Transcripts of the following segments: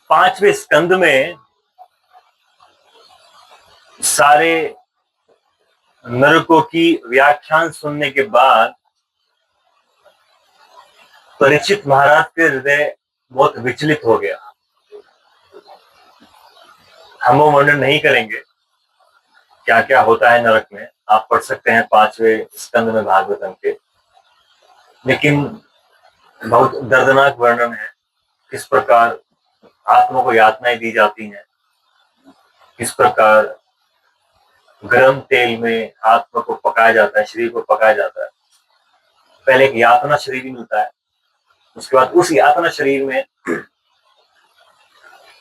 पांचवें स्कंद में सारे नरकों की व्याख्यान सुनने के बाद परीक्षित महाराज के हृदय बहुत विचलित हो गया। हम वो वर्णन नहीं करेंगे क्या क्या होता है नरक में, आप पढ़ सकते हैं पांचवें स्कंद में भागवतम के। लेकिन बहुत दर्दनाक वर्णन है, किस प्रकार आत्मा को यातनाएं दी जाती हैं, किस प्रकार गर्म तेल में आत्मा को पकाया जाता है, शरीर को पकाया जाता है। पहले एक यातना शरीर ही मिलता है, उसके बाद उस यातना शरीर में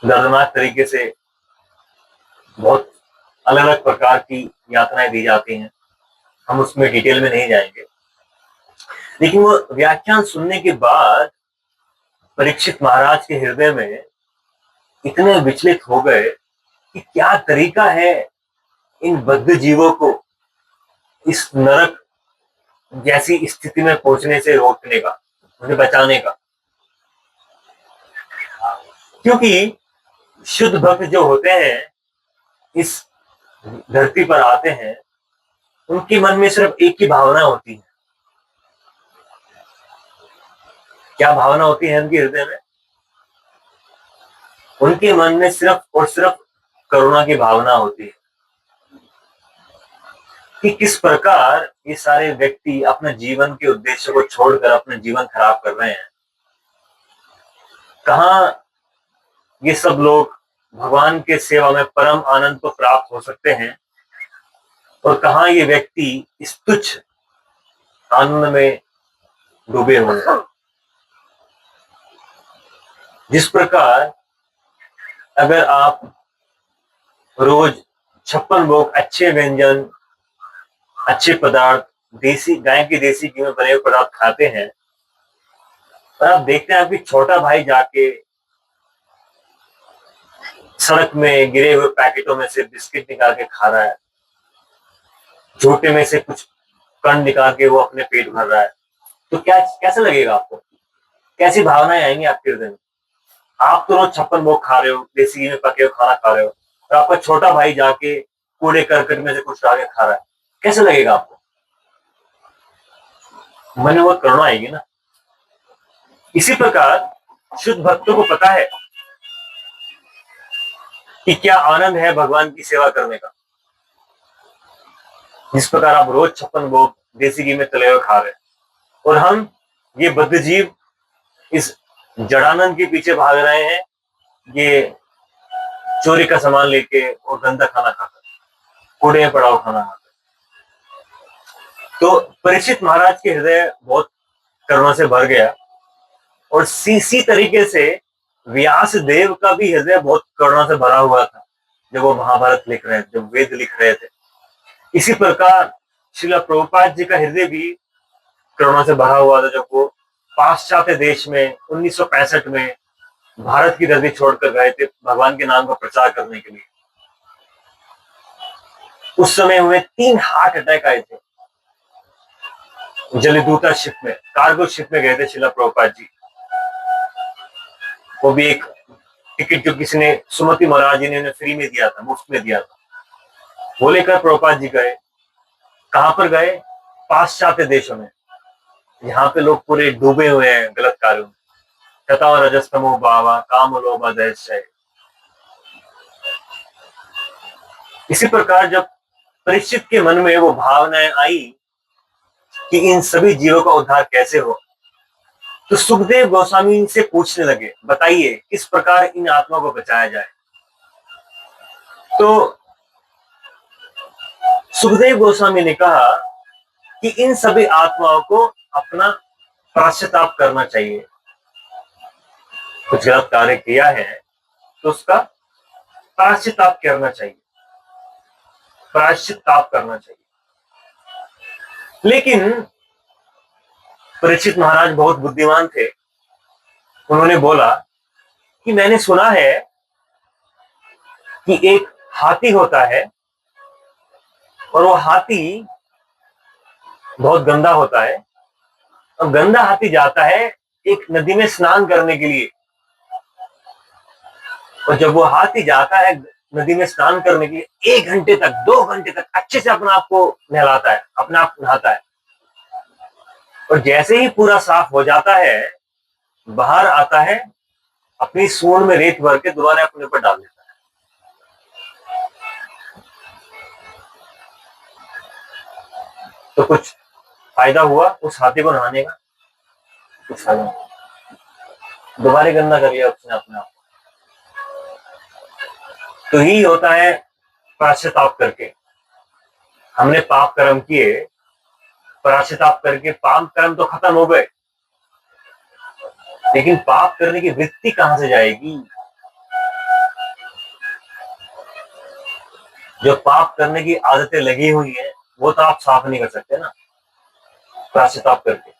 दर्दनाक तरीके से बहुत अलग अलग प्रकार की यातनाएं दी जाती हैं। हम उसमें डिटेल में नहीं जाएंगे, लेकिन वो व्याख्यान सुनने के बाद परीक्षित महाराज के हृदय में इतने विचलित हो गए कि क्या तरीका है इन बद्ध जीवों को इस नरक जैसी स्थिति में पहुंचने से रोकने का, उन्हें बचाने का। क्योंकि शुद्ध भक्त जो होते हैं इस धरती पर आते हैं, उनके मन में सिर्फ एक ही भावना होती है। क्या भावना होती है उनके हृदय में? उनके मन में सिर्फ और सिर्फ करुणा की भावना होती है कि किस प्रकार ये सारे व्यक्ति अपने जीवन के उद्देश्य को छोड़कर अपना जीवन खराब कर रहे हैं। कहां ये सब लोग भगवान के सेवा में परम आनंद को प्राप्त हो सकते हैं और कहां ये व्यक्ति इस तुच्छ आनंद में डूबे हुए हैं। जिस प्रकार अगर आप रोज 56 भोग अच्छे व्यंजन, अच्छे पदार्थ, देसी गाय की देसी घी में बने हुए पदार्थ खाते हैं, और आप देखते हैं आपकी छोटा भाई जाके सड़क में गिरे हुए पैकेटों में से बिस्किट निकाल के खा रहा है, झूठे में से कुछ कण निकाल के वो अपने पेट भर रहा है, तो क्या कैसे लगेगा आपको? कैसी भावनाएं आएंगी आपके हृदय में? आप तो रोज 56 भोग खा रहे हो, देसी घी में पके हुए खाना खा रहे हो, और आपका छोटा भाई जाके कूड़े करकट में से कुछ डाल के खा रहा है, कैसे लगेगा आपको? मन में बहुत करुणा आएगी ना। इसी प्रकार शुद्ध भक्तों को पता है कि क्या आनंद है भगवान की सेवा करने का। जिस प्रकार आप रोज 56 भोग देसी घी में तले हुए खा रहे हैं, और हम ये बद्ध जीव इस जड़ानंद के पीछे भाग रहे हैं, ये चोरी का सामान लेके और गंदा खाना खाकर, कूड़े में पड़ा हुआ खाना खाकर। तो परीक्षित महाराज के हृदय बहुत करुणा से भर गया, और इसी तरीके से व्यास देव का भी हृदय बहुत करुणा से भरा हुआ था जब वो महाभारत लिख रहे थे, जब वेद लिख रहे थे। इसी प्रकार श्रील प्रभुपाद जी का हृदय भी करुणा से भरा हुआ था जब वो पाश्चात्य देश में 1965 में भारत की धरती छोड़कर गए थे भगवान के नाम का प्रचार करने के लिए। उस समय उन्हें 3 हार्ट अटैक आए थे। जलदूता शिप में, कार्गो शिप में गए थे श्रील प्रभुपाद जी। वो भी एक टिकट जो किसी ने, सुमति महाराज जी ने उन्हें फ्री में दिया था, मुफ्त में दिया था, वो लेकर प्रभुपाद जी गए। कहां पर गए? पाश्चात्य देशों में, यहाँ पे लोग पूरे डूबे हुए हैं गलत कार्यों में। तथा रजस्तमो भावा काम लोभ अधैर्य। इसी प्रकार जब परीक्षित के मन में वो भावनाएं आई कि इन सभी जीवों का उद्धार कैसे हो, तो सुखदेव गोस्वामी से पूछने लगे, बताइए किस प्रकार इन आत्मा को बचाया जाए। तो सुखदेव गोस्वामी ने कहा कि इन सभी आत्माओं को अपना प्रायश्चिताप करना चाहिए। कुछ गलत कार्य किया है तो उसका प्रायश्चिताप करना चाहिए, प्रायश्चिताप करना चाहिए। लेकिन परीक्षित महाराज बहुत बुद्धिमान थे। उन्होंने बोला कि मैंने सुना है कि एक हाथी होता है, और वो हाथी बहुत गंदा होता है, और गंदा हाथी जाता है एक नदी में स्नान करने के लिए। और जब वो हाथी जाता है नदी में स्नान करने के लिए, 1 घंटे तक 2 घंटे तक अच्छे से अपने आप को नहलाता है, अपने आप नहाता है, और जैसे ही पूरा साफ हो जाता है, बाहर आता है, अपनी सूंड में रेत भर के दोबारा अपने ऊपर डाल देता है। तो कुछ फायदा हुआ उस हाथी को नहाने का? कुछ फायदा नहीं। दोबारा गंदा कर लिया उसने अपने आप। तो ही होता है पश्चाताप करके। हमने पाप कर्म किए, पश्चाताप करके पाप कर्म तो खत्म हो गए, लेकिन पाप करने की वृत्ति कहां से जाएगी? जो पाप करने की आदतें लगी हुई है वो तो आप साफ नहीं कर सकते ना पश्चाताप करके।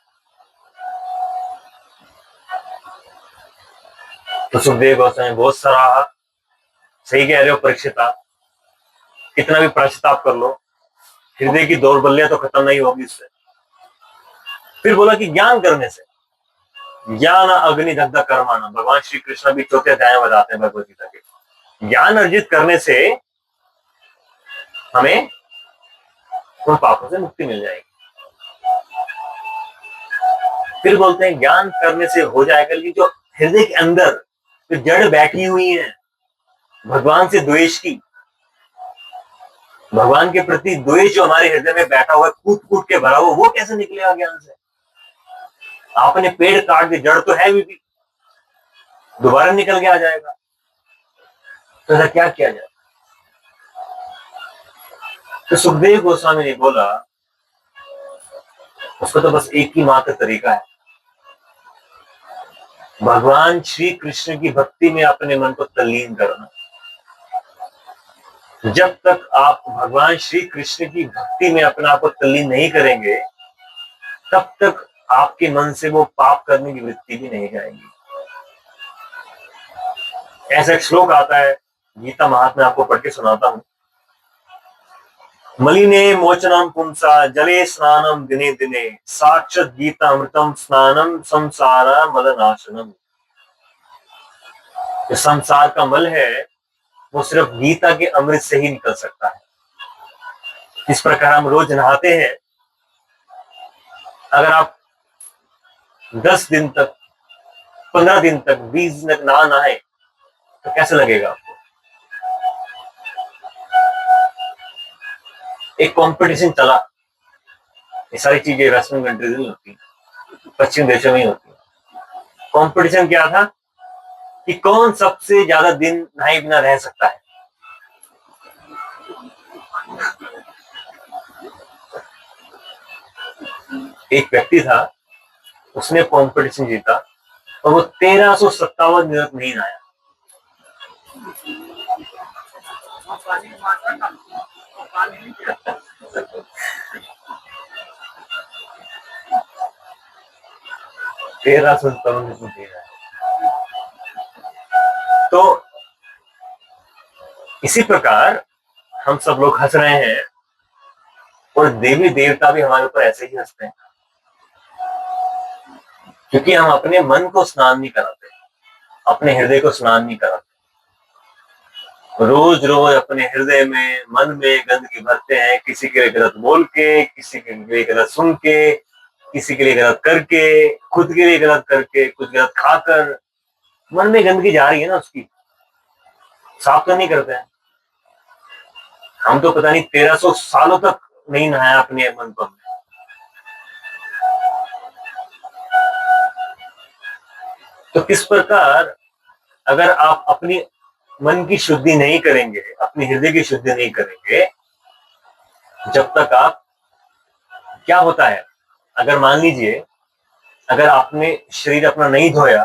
तो सुखदेव गोस्वामी बहुत सराहा, सही कह रहे हो परीक्षित, आप कितना भी पश्चाताप कर लो, हृदय की दौर्बल्य तो खत्म नहीं होगी इससे। फिर बोला कि ज्ञान करने से, ज्ञान अग्नि दग्ध कर्माना, भगवान श्री कृष्ण भी 4थे अध्याय में बताते हैं भगवद गीता के। ज्ञान अर्जित करने से हमें उन पापों से मुक्ति मिल जाएगी। फिर बोलते हैं ज्ञान करने से हो जाएगा, कि जो हृदय के अंदर जो जड़ बैठी हुई है भगवान से द्वेष की, भगवान के प्रति द्वेष जो हमारे हृदय में बैठा हुआ है, कूट कूट के भरा हुआ, वो कैसे निकलेगा ज्ञान से? आपने पेड़ काट दी, जड़ तो है भी, दोबारा निकल के आ जाएगा। तो ऐसा क्या किया जाए? तो सुखदेव गोस्वामी ने बोला उसको तो बस एक ही मात्र तरीका है, भगवान श्री कृष्ण की भक्ति में अपने मन को तल्लीन करना। जब तक आप भगवान श्री कृष्ण की भक्ति में अपने आप को तल्लीन नहीं करेंगे, तब तक आपके मन से वो पाप करने की वृत्ति भी नहीं जाएगी। ऐसा एक श्लोक आता है गीता महात्म्य, आपको पढ़ के सुनाता हूं। मलिने मोचनम पुंसा जले स्नानम दिने दिने, साक्षात गीता अमृतम स्नानम संसार मलनाशनम। जो संसार का मल है वो सिर्फ गीता के अमृत से ही निकल सकता है। इस प्रकार हम रोज नहाते हैं, अगर आप 10 दिन तक, 15 दिन तक, 20 दिन तक ना नहाए तो कैसे लगेगा आपको? एक कंपटीशन चला, ये सारी चीजें वेस्टर्न कंट्रीज में होती है, पश्चिम देशों में ही होती है। कंपटीशन क्या था कि कौन सबसे ज्यादा दिन नहाए बिना रह सकता है। एक व्यक्ति था, उसने कंपटीशन जीता और वो 1357 मिनट नहीं नहाया। तो इसी प्रकार हम सब लोग हंस रहे हैं और देवी देवता भी हमारे ऊपर ऐसे ही हंसते हैं, क्योंकि हम अपने मन को स्नान नहीं कराते, अपने हृदय को स्नान नहीं कराते। रोज रोज अपने हृदय में, मन में गंदगी भरते हैं, किसी के लिए गलत बोल के, किसी के लिए गलत सुन के, किसी के लिए गलत करके, खुद के लिए गलत करके, कुछ गलत खाकर मन में गंदगी जा रही है ना, उसकी साफ तो नहीं करते हैं। हम तो पता नहीं 1300 सालों तक नहीं नहाया अपने मन को। तो किस प्रकार अगर आप अपनी मन की शुद्धि नहीं करेंगे, अपने हृदय की शुद्धि नहीं करेंगे, जब तक आप, क्या होता है अगर मान लीजिए अगर आपने शरीर अपना नहीं धोया,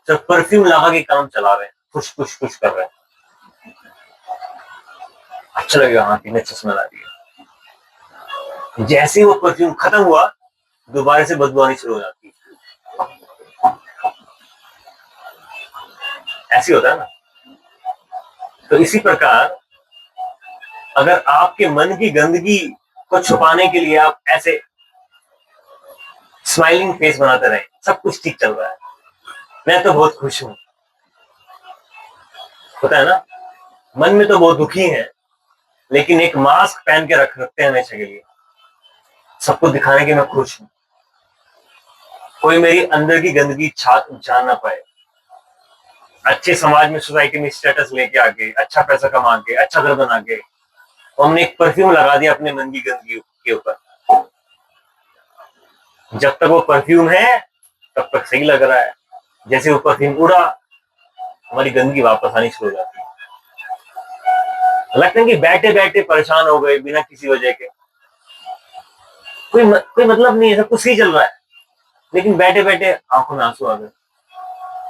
तो परफ्यूम लगा के काम चला रहे हैं, खुश खुश खुश कर रहे हैं, अच्छा लगेगा, हाँ पीने चश्मा ला दिया, जैसे ही वो परफ्यूम खत्म हुआ दोबारा से बदबू आनी शुरू हो जाती है। ऐसी होता है ना। तो इसी प्रकार अगर आपके मन की गंदगी को छुपाने के लिए आप ऐसे स्माइलिंग फेस बनाते रहे, सब कुछ ठीक चल रहा है, मैं तो बहुत खुश हूं, होता है ना, मन में तो बहुत दुखी है, लेकिन एक मास्क पहन के रखते हैं हमेशा के लिए, सबको दिखाने के मैं खुश हूं, कोई मेरी अंदर की गंदगी जान ना पाए। अच्छे समाज में, सोसाइटी में स्टेटस लेके आके, अच्छा पैसा कमा के, अच्छा घर बना के, और हमने एक परफ्यूम लगा दिया अपने मन की गंदगी के ऊपर। जब तक वो परफ्यूम है तब तक सही लग रहा है, जैसे वो परफ्यूम उड़ा हमारी गंदगी वापस आनी शुरू हो जाती है। लगता है कि बैठे बैठे परेशान हो गए बिना किसी वजह के, कोई मतलब नहीं है, सब कुछ सही चल रहा है, लेकिन बैठे बैठे आंखों में आंसू आ गए,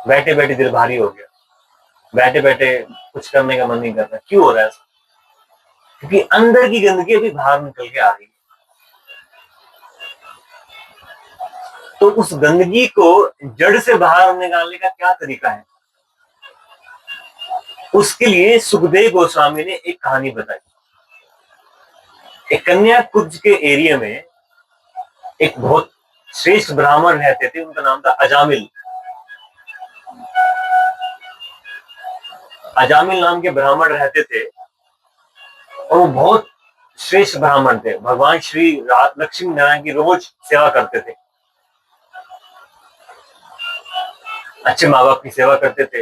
बैठे बैठे दिल भारी हो गया, बैठे बैठे कुछ करने का मन नहीं कर रहा। क्यों हो रहा है ऐसा? क्योंकि अंदर की गंदगी अभी बाहर निकल के आ रही है। तो उस गंदगी को जड़ से बाहर निकालने का क्या तरीका है? उसके लिए सुखदेव गोस्वामी ने एक कहानी बताई। एक कन्याकुब्ज के एरिया में एक बहुत श्रेष्ठ ब्राह्मण रहते थे, उनका नाम था अजामिल। अजामिल नाम के ब्राह्मण रहते थे और वो बहुत श्रेष्ठ ब्राह्मण थे, भगवान श्री लक्ष्मी नारायण की रोज सेवा करते थे, अच्छे माँ बाप की सेवा करते थे,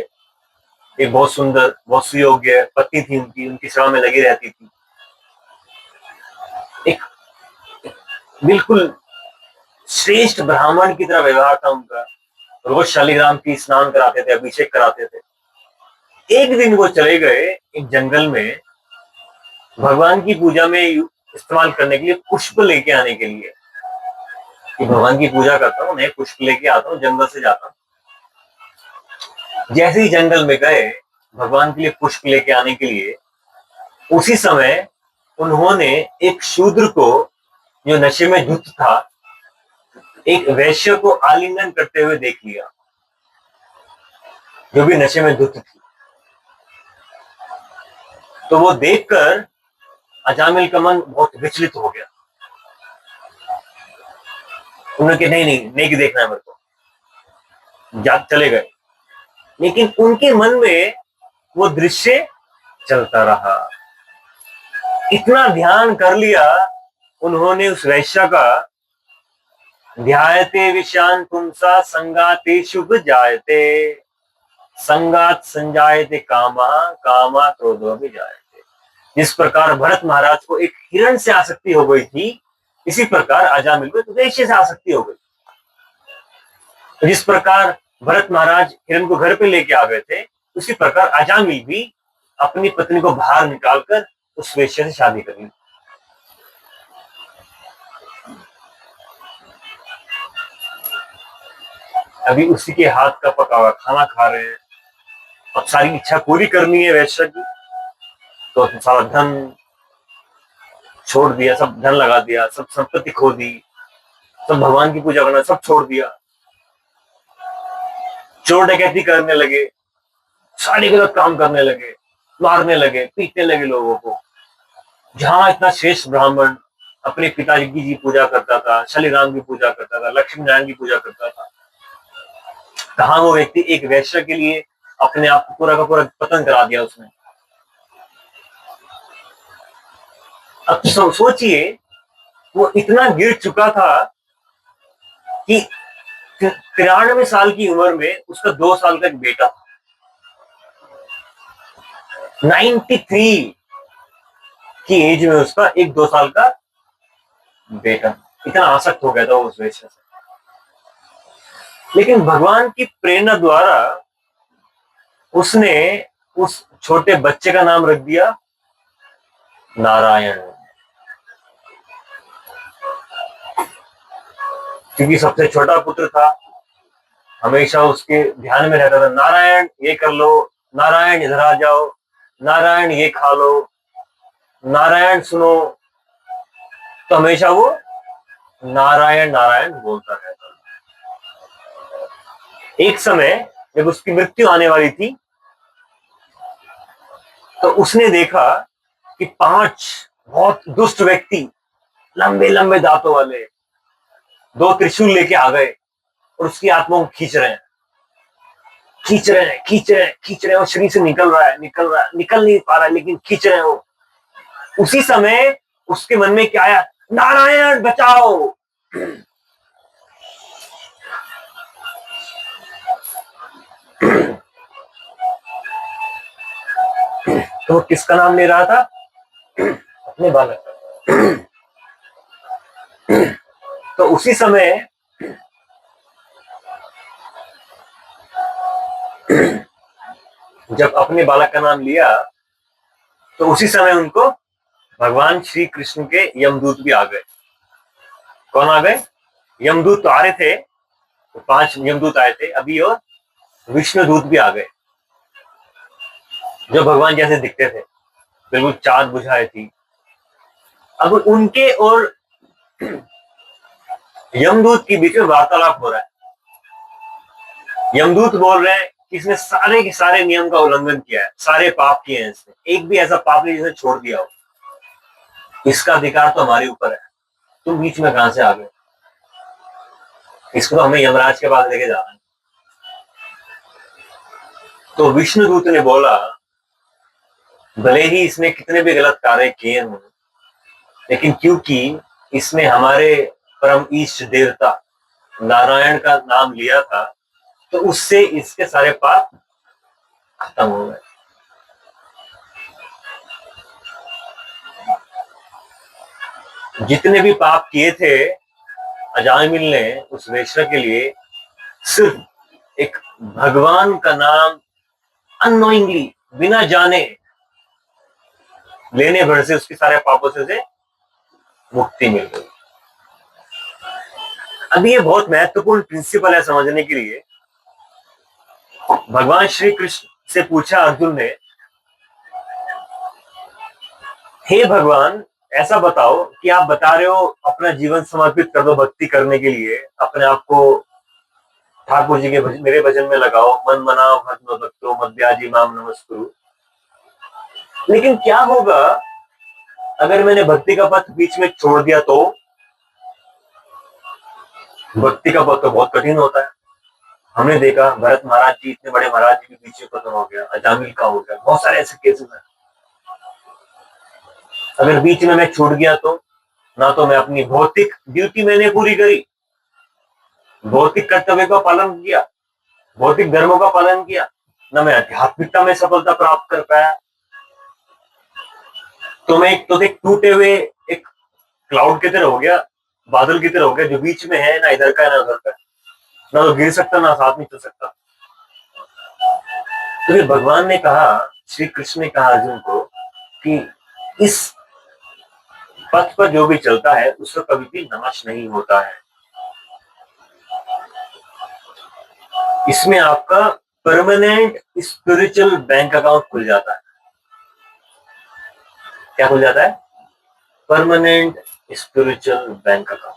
एक बहुत सुंदर, बहुत सुयोग्य पत्नी थी उनकी, उनकी सेवा में लगी रहती थी, एक बिल्कुल श्रेष्ठ ब्राह्मण की तरह व्यवहार था उनका, रोज शालिग्राम की स्नान कराते थे, अभिषेक कराते थे। एक दिन वो चले गए एक जंगल में भगवान की पूजा में इस्तेमाल करने के लिए पुष्प लेके आने के लिए, कि भगवान की पूजा करता हूँ, नए पुष्प लेके आता हूँ, जंगल से जाता हूँ। जैसे ही जंगल में गए भगवान के लिए पुष्प लेके आने के लिए, उसी समय उन्होंने एक शूद्र को, जो नशे में धुत था, एक वैश्य को आलिंगन करते हुए देख लिया, जो भी नशे में धुत थी। तो वो देखकर अजामिल का मन बहुत विचलित हो गया। उन्होंने कहा नहीं नहीं, नहीं देखना है मेरे को, जाग चले गए। लेकिन उनके मन में वो दृश्य चलता रहा, इतना ध्यान कर लिया उन्होंने उस वैश्य का, ध्यायते विषयान पुंसा संगाते शुभ जायते, संगात संजायते कामा, कामा क्रोधो भी जायते। जिस प्रकार भरत महाराज को एक हिरण से आसक्ति हो गई थी, इसी प्रकार अजामिल को वैश्य से आसक्ति हो गई। जिस प्रकार भरत महाराज हिरण को घर पे लेके आ गए थे, उसी प्रकार अजामिल भी अपनी पत्नी को बाहर निकालकर उस वैश्य से शादी कर ली। अभी उसी के हाथ का पका हुआ खाना खा रहे हैं, अब सारी इच्छा पूरी करनी है वैश्य की, तो सारा धन छोड़ दिया, सब धन लगा दिया, सब संपत्ति खो दी, सब भगवान की पूजा करना सब छोड़ दिया, चोर डकैती करने लगे, सारी गलत काम करने लगे, मारने लगे, पीटने लगे लोगों को। जहां इतना श्रेष्ठ ब्राह्मण अपने पिताजी की पूजा करता था, शालिग्राम की पूजा करता था, लक्ष्मी नारायण की पूजा करता था, कहां वो व्यक्ति एक वैश्य के लिए अपने आप को पूरा का पूरा पतन करा दिया उसने। अब सोचिए, वो इतना गिर चुका था कि 93 साल की उम्र में उसका 2 साल का एक बेटा था। 93 की एज में उसका एक 2 साल का बेटा, इतना आसक्त हो गया था उस वैश्य से। लेकिन भगवान की प्रेरणा द्वारा उसने उस छोटे बच्चे का नाम रख दिया नारायण, क्योंकि सबसे छोटा पुत्र था, हमेशा उसके ध्यान में रहता था, नारायण ये कर लो, नारायण इधर आ जाओ, नारायण ये खा लो, नारायण सुनो। तो हमेशा वो नारायण नारायण बोलता रहता था। एक समय जब उसकी मृत्यु आने वाली थी, तो उसने देखा कि 5 बहुत दुष्ट व्यक्ति, लंबे लंबे दांतों वाले, 2 त्रिशूल लेके आ गए और उसकी आत्मा को खींच रहे हैं। खींच रहे हैं, खींच रहे हैं, खींच रहे हैं, और शरीर से निकल रहा है, निकल रहा है, निकल नहीं पा रहा है, लेकिन खींच रहे हो। उसी समय उसके मन में क्या आया? नारायण बचाओ। तो किसका नाम ले रहा था? अपने बालक का। तो उसी समय जब अपने बालक का नाम लिया, तो उसी समय उनको भगवान श्री कृष्ण के यमदूत भी आ गए। कौन आ गए? यमदूत तो आ रहे थे, तो 5 यमदूत आए थे, अभी और विष्णु दूत भी आ गए, जो भगवान जैसे दिखते थे, बिल्कुल चांद बुझाए थी। अब उनके और यमदूत के बीच में वार्तालाप हो रहा है। यमदूत बोल रहे हैं कि इसने सारे के सारे नियम का उल्लंघन किया है, सारे पाप किए हैं इसने, एक भी ऐसा पाप नहीं जिसने छोड़ दिया हो। इसका अधिकार तो हमारे ऊपर है, तुम बीच में कहां से आ गए? इसको तो हमें यमराज के पास लेके जाना है। तो विष्णुदूत ने बोला, भले ही इसने कितने भी गलत कार्य किए हों, लेकिन क्योंकि इसने हमारे परम ईष्ट देवता नारायण का नाम लिया था, तो उससे इसके सारे पाप खत्म हो गए। जितने भी पाप किए थे अजामिल ने उस वेश्या के लिए, सिर्फ एक भगवान का नाम अननोइंगली, बिना जाने लेने भर से उसके सारे पापों से मुक्ति मिल गई। अब ये बहुत महत्वपूर्ण प्रिंसिपल है समझने के लिए। भगवान श्री कृष्ण से पूछा अर्जुन ने, हे भगवान, ऐसा बताओ कि आप बता रहे हो अपना जीवन समर्पित कर दो भक्ति करने के लिए, अपने आप को ठाकुर जी के मेरे भजन में लगाओ, मन मनाओ भक्तो भक्तो मध्याजी माम नमस्कुरु। लेकिन क्या होगा अगर मैंने भक्ति का पथ बीच में छोड़ दिया? तो भक्ति का पथ तो बहुत कठिन होता है। हमने देखा भरत महाराज जी, इतने बड़े महाराज जी के बीच में खत्म हो गया, अजामिल का हो गया, बहुत सारे ऐसे केसेस हैं। अगर बीच में मैं छूट गया तो ना तो मैं अपनी भौतिक ड्यूटी मैंने पूरी करी, भौतिक कर्तव्य का पालन किया, भौतिक धर्मों का पालन किया, ना मैं आध्यात्मिकता में सफलता प्राप्त कर पाया, तो मैं एक टूटे हुए एक क्लाउड की तरह हो गया, बादल की तरह हो गया, जो बीच में है, ना इधर का है ना उधर का, ना तो गिर सकता ना साथ नहीं चल सकता। तो फिर भगवान ने कहा, श्री कृष्ण ने कहा अर्जुन को कि इस पथ पर जो भी चलता है उसको कभी भी नाश नहीं होता है। इसमें आपका परमानेंट स्पिरिचुअल बैंक अकाउंट खुल जाता है। क्या खुल जाता है? Permanent spiritual bank account.